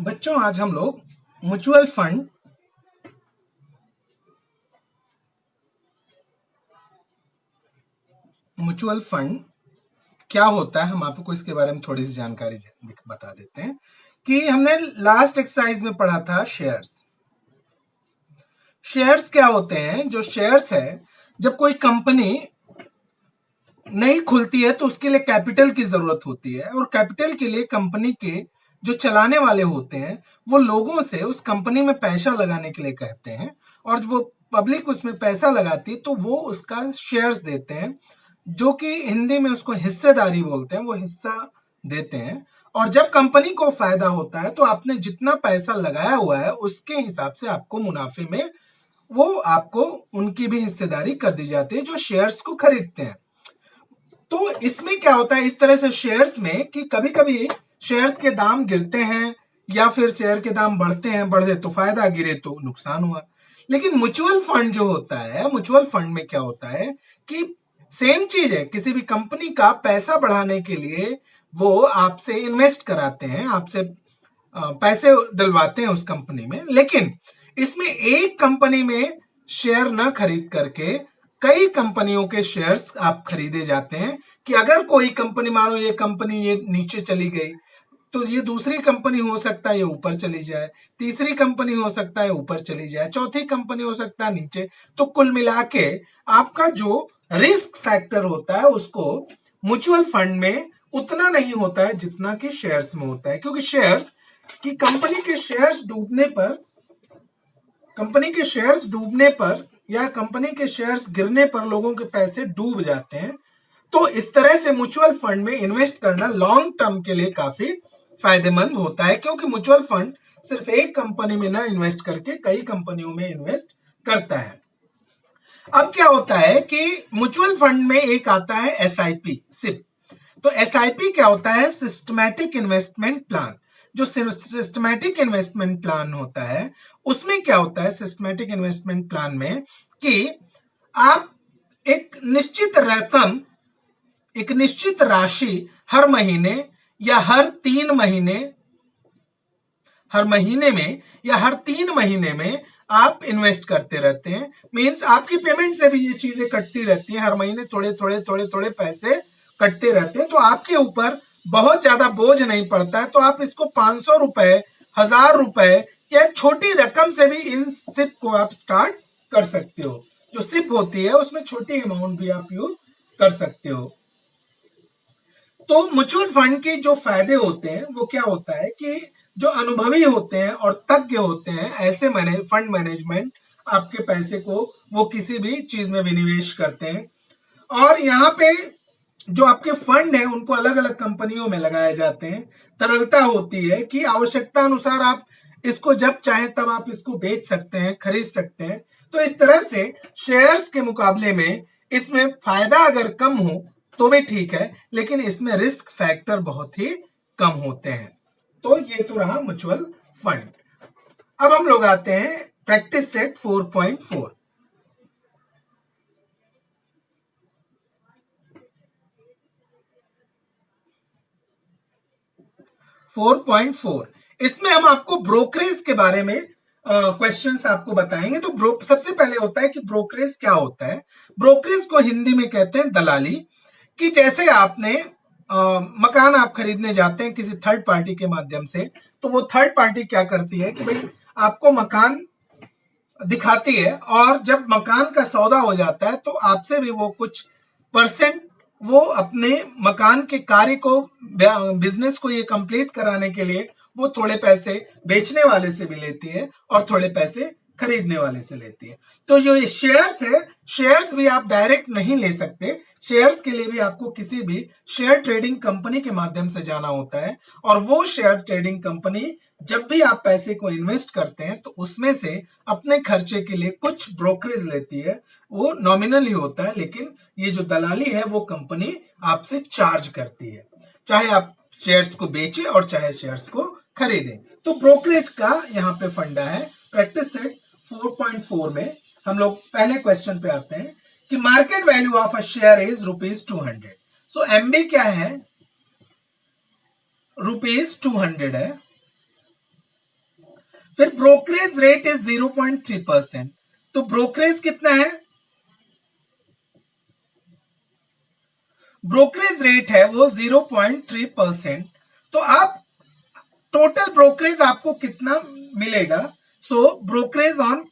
बच्चों आज हम लोग म्यूचुअल फंड क्या होता है, हम आपको इसके बारे में थोड़ी सी जानकारी बता देते हैं कि हमने लास्ट एक्सरसाइज में पढ़ा था शेयर्स क्या होते हैं। जो शेयर्स है, जब कोई कंपनी नहीं खुलती है तो उसके लिए कैपिटल की जरूरत होती है, और कैपिटल के लिए कंपनी के जो चलाने वाले होते हैं वो लोगों से उस कंपनी में पैसा लगाने के लिए कहते हैं, और वो पब्लिक उसमें पैसा लगाती है तो वो उसका शेयर्स देते हैं, जो कि हिंदी में उसको हिस्सेदारी बोलते हैं। वो हिस्सा देते हैं, और जब कंपनी को फायदा होता है तो आपने जितना पैसा लगाया हुआ है उसके हिसाब से आपको मुनाफे में वो आपको उनकी भी हिस्सेदारी कर दी जाती है जो शेयर्स को खरीदते हैं। तो इसमें क्या होता है, इस तरह से शेयर्स में कि कभी कभी शेयर्स के दाम गिरते हैं या फिर शेयर के दाम बढ़ते हैं, बढ़े तो फायदा, गिरे तो नुकसान हुआ। लेकिन म्यूचुअल फंड जो होता है, म्यूचुअल फंड में क्या होता है कि सेम चीज है, किसी भी कंपनी का पैसा बढ़ाने के लिए वो आपसे इन्वेस्ट कराते हैं, आपसे पैसे डलवाते हैं उस कंपनी में। लेकिन इसमें एक कंपनी में शेयर न खरीद करके कई कंपनियों के शेयर्स आप खरीदे जाते हैं कि अगर कोई कंपनी, मानो ये कंपनी ये नीचे चली गई तो ये दूसरी कंपनी हो सकता है ये ऊपर चली जाए, तीसरी कंपनी हो सकता है ऊपर चली जाए, चौथी कंपनी हो सकता है नीचे। तो कुल मिला के आपका जो रिस्क फैक्टर होता है उसको म्यूचुअल फंड में उतना नहीं होता है जितना कि शेयर्स में होता है, क्योंकि शेयर्स की कंपनी के शेयर्स डूबने पर या कंपनी के शेयर्स गिरने पर लोगों के पैसे डूब जाते हैं। तो इस तरह से म्यूचुअल फंड में इन्वेस्ट करना लॉन्ग टर्म के लिए काफी फायदेमंद होता है, क्योंकि म्यूचुअल फंड सिर्फ एक कंपनी में ना इन्वेस्ट करके कई कंपनियों में इन्वेस्ट करता है। अब क्या होता है कि म्यूचुअल फंड में एक आता है एसआईपी, सिप। तो एसआईपी क्या होता है, सिस्टमैटिक इन्वेस्टमेंट प्लान। जो सिस्टमैटिक इन्वेस्टमेंट प्लान होता है उसमें क्या होता है, सिस्टमैटिक इन्वेस्टमेंट प्लान में कि आप एक निश्चित रकम, एक निश्चित राशि हर महीने या हर 3 महीने, हर महीने में या हर 3 महीने में आप इन्वेस्ट करते रहते हैं। मींस आपकी पेमेंट से भी ये चीजें कटती रहती हैं, हर महीने थोड़े थोड़े थोड़े थोड़े पैसे कटते रहते हैं, तो आपके ऊपर बहुत ज्यादा बोझ नहीं पड़ता है। तो आप इसको 500 रुपए, 1000 रुपए या छोटी रकम से भी इन सिप को आप स्टार्ट कर सकते हो। जो सिप होती है उसमें छोटी अमाउंट भी आप यूज कर सकते हो। तो म्यूचुअल फंड के जो फायदे होते हैं वो क्या होता है कि जो अनुभवी होते हैं और तज्ञ होते हैं, ऐसे फंड मैनेजमेंट आपके पैसे को वो किसी भी चीज में विनिवेश करते हैं। और यहाँ पे जो आपके फंड है उनको अलग अलग कंपनियों में लगाए जाते हैं। तरलता होती है कि आवश्यकता अनुसार आप इसको जब चाहे तब आप इसको बेच सकते हैं, खरीद सकते हैं। तो इस तरह से शेयर्स के मुकाबले में इसमें फायदा अगर कम हो तो भी ठीक है, लेकिन इसमें रिस्क फैक्टर बहुत ही कम होते हैं। तो ये तो रहा म्यूचुअल फंड। अब हम लोग आते हैं प्रैक्टिस सेट 4.4। 4.4 इसमें हम आपको ब्रोकरेज के बारे में क्वेश्चंस आपको बताएंगे। तो सबसे पहले होता है कि ब्रोकरेज क्या होता है। ब्रोकरेज को हिंदी में कहते हैं दलाली। कि जैसे आपने मकान आप खरीदने जाते हैं किसी थर्ड पार्टी के माध्यम से, तो वो थर्ड पार्टी क्या करती है कि भाई आपको मकान दिखाती है, और जब मकान का सौदा हो जाता है तो आपसे भी वो कुछ परसेंट वो अपने मकान के कार्य को, बिजनेस को ये कंप्लीट कराने के लिए वो थोड़े पैसे बेचने वाले से भी लेती है और थोड़े पैसे खरीदने वाले से लेती है। तो जो ये शेयर्स है, शेयर्स भी आप डायरेक्ट नहीं ले सकते। शेयर्स के लिए भी आपको किसी भी शेयर ट्रेडिंग कंपनी के माध्यम से जाना होता है, और वो शेयर ट्रेडिंग कंपनी जब भी आप पैसे को इन्वेस्ट करते हैं तो उसमें से अपने खर्चे के लिए कुछ ब्रोकरेज लेती है। वो नॉमिनल ही होता है, लेकिन ये जो दलाली है वो कंपनी आपसे चार्ज करती है, चाहे आप शेयर्स को बेचें और चाहे शेयर्स को खरीदें। तो ब्रोकरेज का यहाँ पे फंडा है। प्रैक्टिस सेट 4.4 में हम लोग पहले क्वेश्चन पे आते हैं कि market value of a share is ₹200। So MB क्या है, ₹200 है। फिर ब्रोकरेज रेट इज 0.3%, तो ब्रोकरेज कितना है, ब्रोकरेज रेट है वो 0.3%। तो आप टोटल ब्रोकरेज आपको कितना मिलेगा, so brokerage on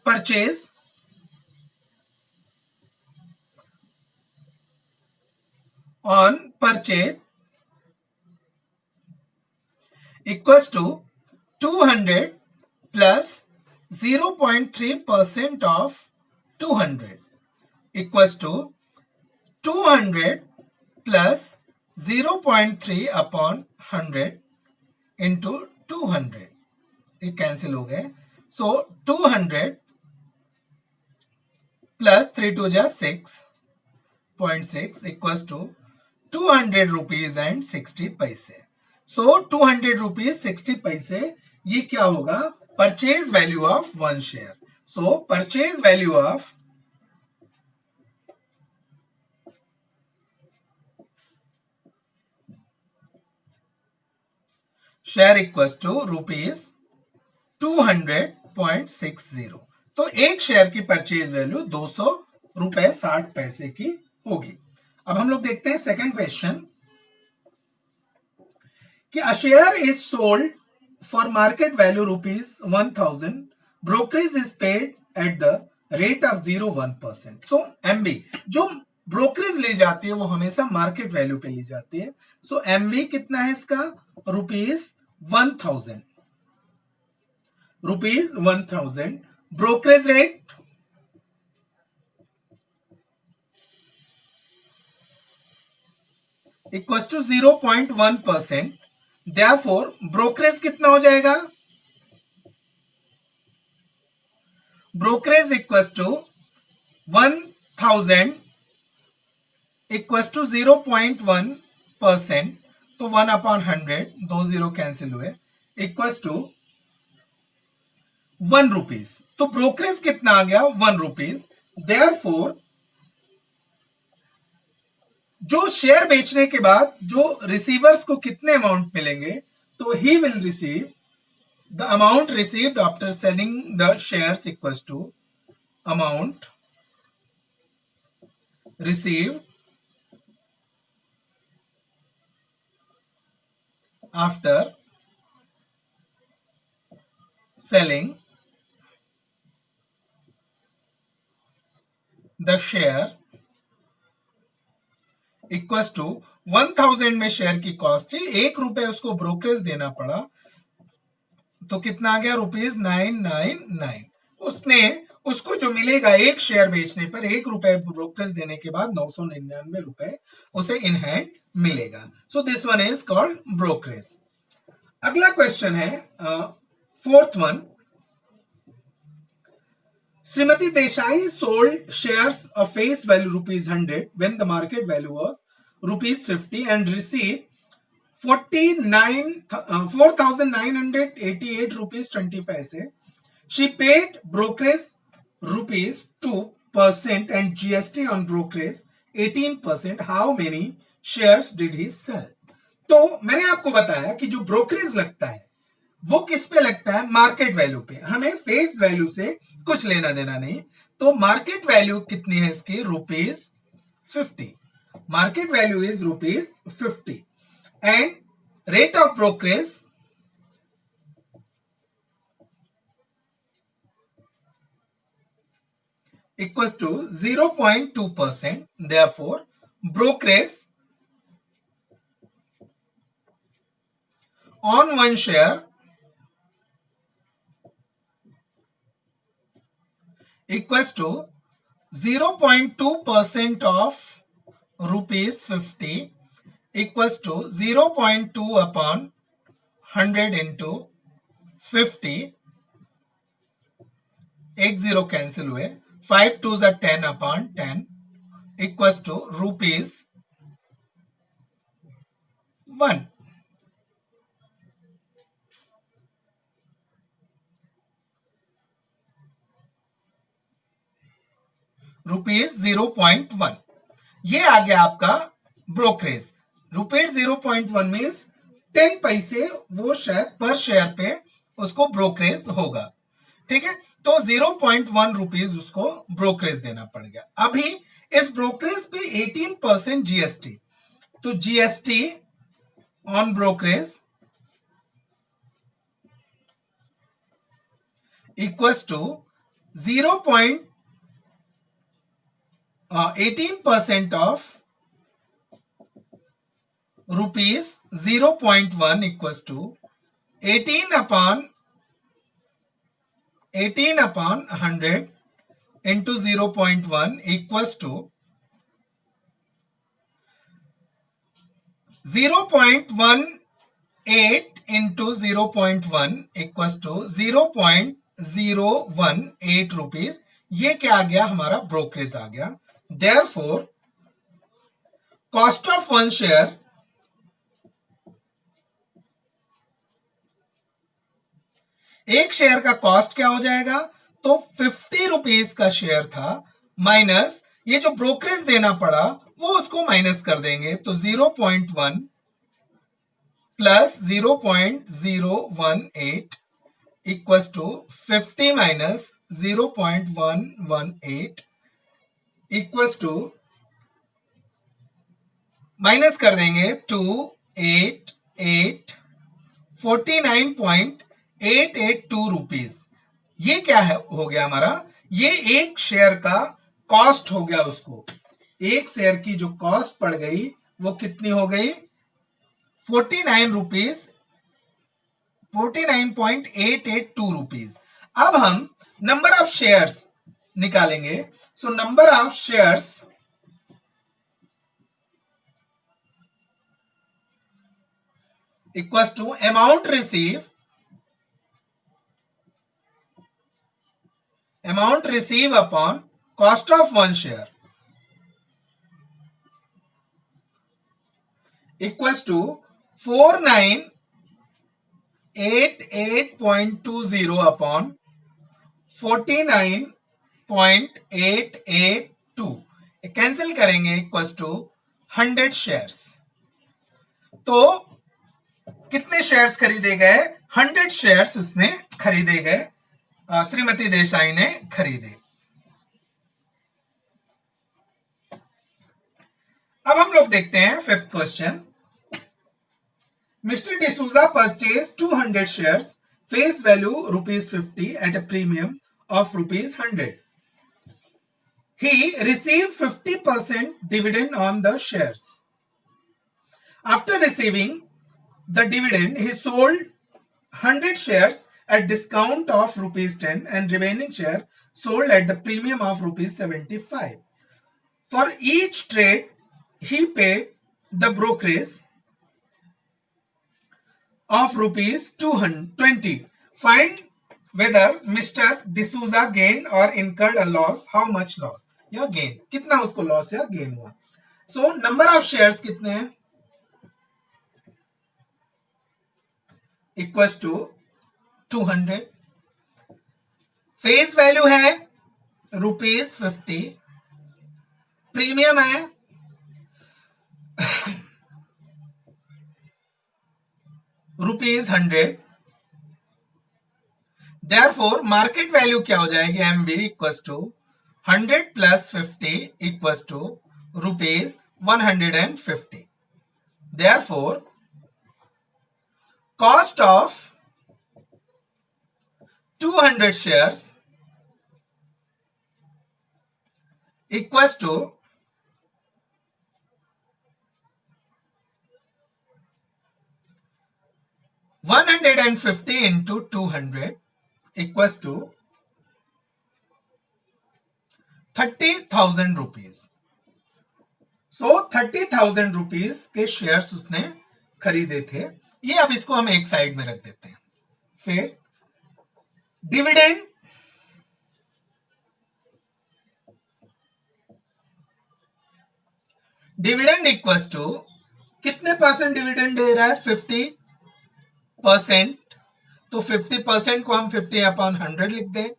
purchase equals to 200 plus 0.3% of 200 equals to 200 plus 0.3 upon 100 into 200, ये कैंसिल हो गए। सो 200 प्लस 3 2 जा 6.6 इक्वल्स टू 200 रुपीज एंड 60 पैसे। सो 200 रुपीज 60 पैसे, ये क्या होगा, purchase value of one share. So purchase value of share equals to rupees 200.60। तो एक शेयर की परचेज वैल्यू 200 रुपए 60 पैसे की होगी। अब हम लोग देखते हैं सेकंड क्वेश्चन कि a share is sold for market value rupees 1000, brokerage is paid at the rate of 0.1%। So MB जो ब्रोकरेज ली जाती है वो हमेशा मार्केट वैल्यू पे ली जाती है। सो एमवी कितना है इसका, rupees 1000, rupees 1000। Brokerage rate equals to 0.1%, therefore brokerage कितना हो जाएगा, brokerage equals to 1000 equals to 0.1%, तो 1/100, 2 0 कैंसिल हुए, इक्वल्स टू 1 रुपीज। तो ब्रोकरेज कितना आ गया, 1 रुपीज। देयरफॉर जो शेयर बेचने के बाद जो रिसीवर्स को कितने अमाउंट मिलेंगे, तो he will receive the amount received after selling the shares equals to amount received after selling the share equals to 1000 में शेयर की कॉस्ट थी, 1 रुपए उसको ब्रोकरेज देना पड़ा, तो कितना आ गया, रुपीज 999। उसने उसको जो मिलेगा एक शेयर बेचने पर 1 रुपए ब्रोकरेज देने के बाद 999 रुपए उसे इन हैंड मिलेगा। So this one is called brokerage. अगला क्वेश्चन है fourth one, Shrimati Desai sold shares of face value rupees 100 when the market value was rupees 50 and receive 4,988 rupees 20 paise. She paid brokerage rupees 2% and GST on brokerage 18%. How many shares did he sell? तो मैंने आपको बताया कि जो brokerage लगता है वो किस पे लगता है, मार्केट वैल्यू पे। हमें फेस वैल्यू से कुछ लेना देना नहीं। तो मार्केट वैल्यू कितनी है इसकी, rupees 50। Market value is rupees 50 and rate of brokerage equals to 0.2%. Therefore, brokerage on one share equals to 0.2% of rupees 50 equals to 0.2 upon 100 into 50, एक 0 कैंसिल हुए, 5 2 are 10 upon 10 equals to rupees 1। Rupees 0.1, ये आ गया आपका brokerage. Rupees 0.1 means 10 पैसे वो शायद पर share पे उसको ब्रोकरेज होगा। ठीक है, तो 0.1 रुपीज उसको ब्रोकरेज देना पड़ गया। अभी इस ब्रोकरेज पे 18% जीएसटी, तो GST on brokerage equals to 18% of rupees 0.1 equals to 18 upon 100 into 0.1 equals to 0.18 into 0.1 equals to 0.018 rupees. ये क्या आ गया, हमारा ब्रोकरेज आ गया। Therefore cost of one share एक शेयर का कॉस्ट क्या हो जाएगा, तो 50 रुपीज का शेयर था, माइनस ये जो ब्रोकरेज देना पड़ा वो उसको माइनस कर देंगे, तो 0.1 plus 0.018 equals to 50 minus 0.118 equals to minus कर देंगे 288 49.882 रुपीज। ये क्या है, हो गया हमारा, ये एक शेयर का कॉस्ट हो गया। उसको एक शेयर की जो कॉस्ट पड़ गई वो कितनी हो गई, 49 रुपीज, 49.882 रुपीज। अब हम नंबर ऑफ शेयर्स निकालेंगे। So number of shares equals to amount receive upon cost of one share equals to 4988.20 upon 49.882 cancel करेंगे, इक्वल्स टू 100 शेयर्स। तो कितने शेयर्स खरीदे गए, 100 शेयर्स उसमें खरीदे गए, श्रीमती देसाई ने खरीदे। अब हम लोग देखते हैं fifth question. Mister D'Souza purchase 200 shares, face value ₹50 at a premium of ₹100। He received 50% dividend on the shares. After receiving the dividend, he sold 100 shares at discount of ₹10 and remaining share sold at the premium of ₹75. For each trade, he paid the brokerage of ₹220. Find whether Mr. D'Souza gained or incurred a loss. How much loss या gain, कितना उसको loss या gain हुआ। सो number of shares कितने हैं, equals to 200। Face value है ₹50, premium है ₹100। Therefore market value क्या हो जाएगी, MV equals to 100 plus 50 equals to ₹150। Therefore cost of 200 shares equals to 150 into 200 equals to 30,000 rupees. So 30,000 rupees के शेयर्स उसने खरीदे थे। ये अब इसको हम एक साइड में रख देते हैं। फिर डिविडेंड, डिविडेंड इक्वल्स टू कितने परसेंट डिविडेंड दे रहा है, 50%। तो 50% को हम 50/100 लिख दें,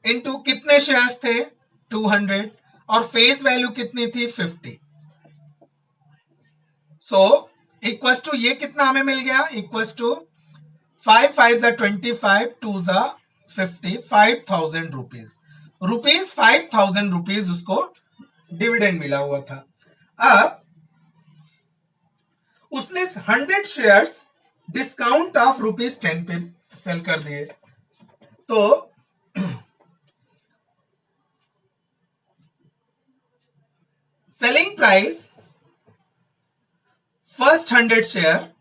इनटू कितने शेयर्स थे, 200, और फेस वैल्यू कितनी थी, 50। सो इक्वल्स टू ये कितना हमें मिल गया, इक्वल्स टू 5 5 25, 2 50, 5,000 रुपीज, 5,000 रुपीज उसको डिविडेंड मिला हुआ था। अब उसने 100 शेयर्स डिस्काउंट ऑफ ₹10 पे सेल कर दिए। तो selling price first 100 share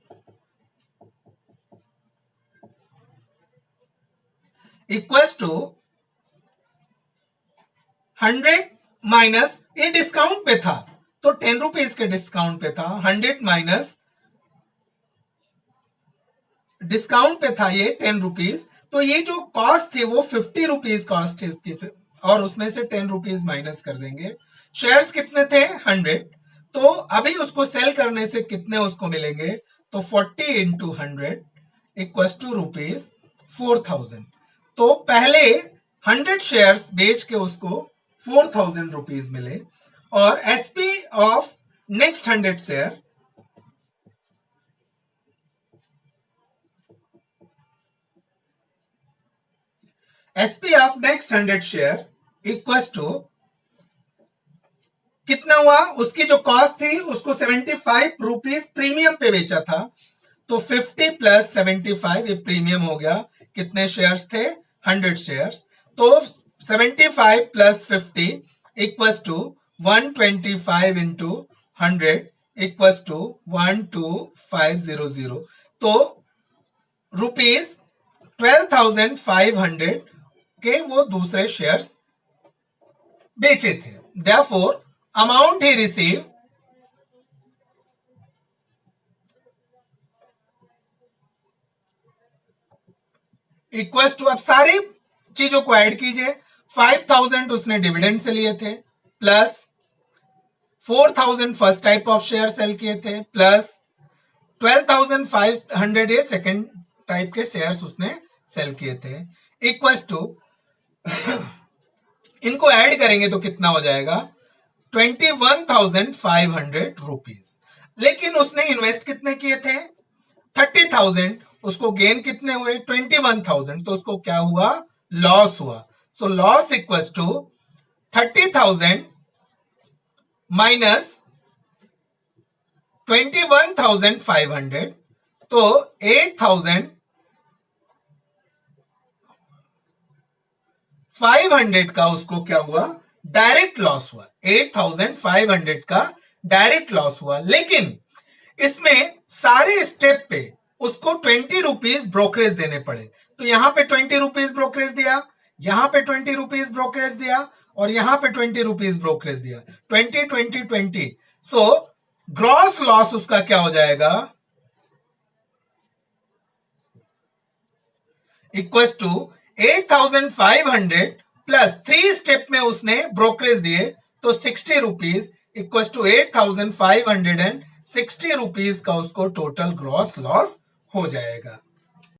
equals to 100 minus, ये डिस्काउंट पे था तो 10 रुपीज के डिस्काउंट पे था, 100 माइनस डिस्काउंट पे था ये 10 रुपीज, तो ये जो कॉस्ट थी वो 50 रुपीज कॉस्ट है उसकी, और उसमें से 10 रुपीज माइनस कर देंगे। शेयर्स कितने थे? 100। तो अभी उसको सेल करने से कितने उसको मिलेंगे? तो 40 इंटू 100 इक्वल्स टू ₹4,000। तो पहले 100 शेयर्स बेच के उसको 4,000 रुपीज मिले, और SP of next 100 share SP of next 100 share equals to कितना हुआ? उसकी जो कॉस्ट थी उसको 75 रुपीज प्रीमियम पे बेचा था, तो 50 प्लस 75 ये प्रीमियम हो गया। कितने शेयर्स थे? 100 शेयर्स। तो 75 plus 50 equals to 125 into 100 equals to 12500। तो ₹12,500 के वो दूसरे शेयर्स बेचे थे। Therefore, amount he received equals to, अब सारी चीजों को ऐड कीजिए, 5,000 उसने डिविडेंड से लिए थे, plus 4,000 first type of share sell किए थे, प्लस 12,500 ये सेकेंड टाइप के शेयर्स उसने सेल किए थे, इक्वल्स टू इनको ऐड करेंगे तो कितना हो जाएगा? 21,500 रुपीज। लेकिन उसने इन्वेस्ट कितने किए थे? 30,000। उसको गेन कितने हुए? 21,000। तो उसको क्या हुआ? लॉस हुआ। So loss equals to 30,000 minus 21,500, तो 8,500 का उसको क्या हुआ? डायरेक्ट लॉस हुआ। 8,500 का डायरेक्ट लॉस हुआ। लेकिन इसमें सारे स्टेप पे उसको 20 रुपीज ब्रोकरेज देने पड़े। तो यहां पे 20 रुपीज ब्रोकरेज दिया, यहां पे 20 रुपीज ब्रोकरेज दिया, और यहां पे 20 रुपीज ब्रोकरेज दिया। 20 20 20। सो ग्रॉस लॉस उसका क्या हो जाएगा? इक्वल्स टू 8,500 प्लस 3 स्टेप में उसने ब्रोकरेज दिए, तो 60 रुपीज इक्वल्स टू 8,560 रुपीज का उसको टोटल ग्रॉस लॉस हो जाएगा।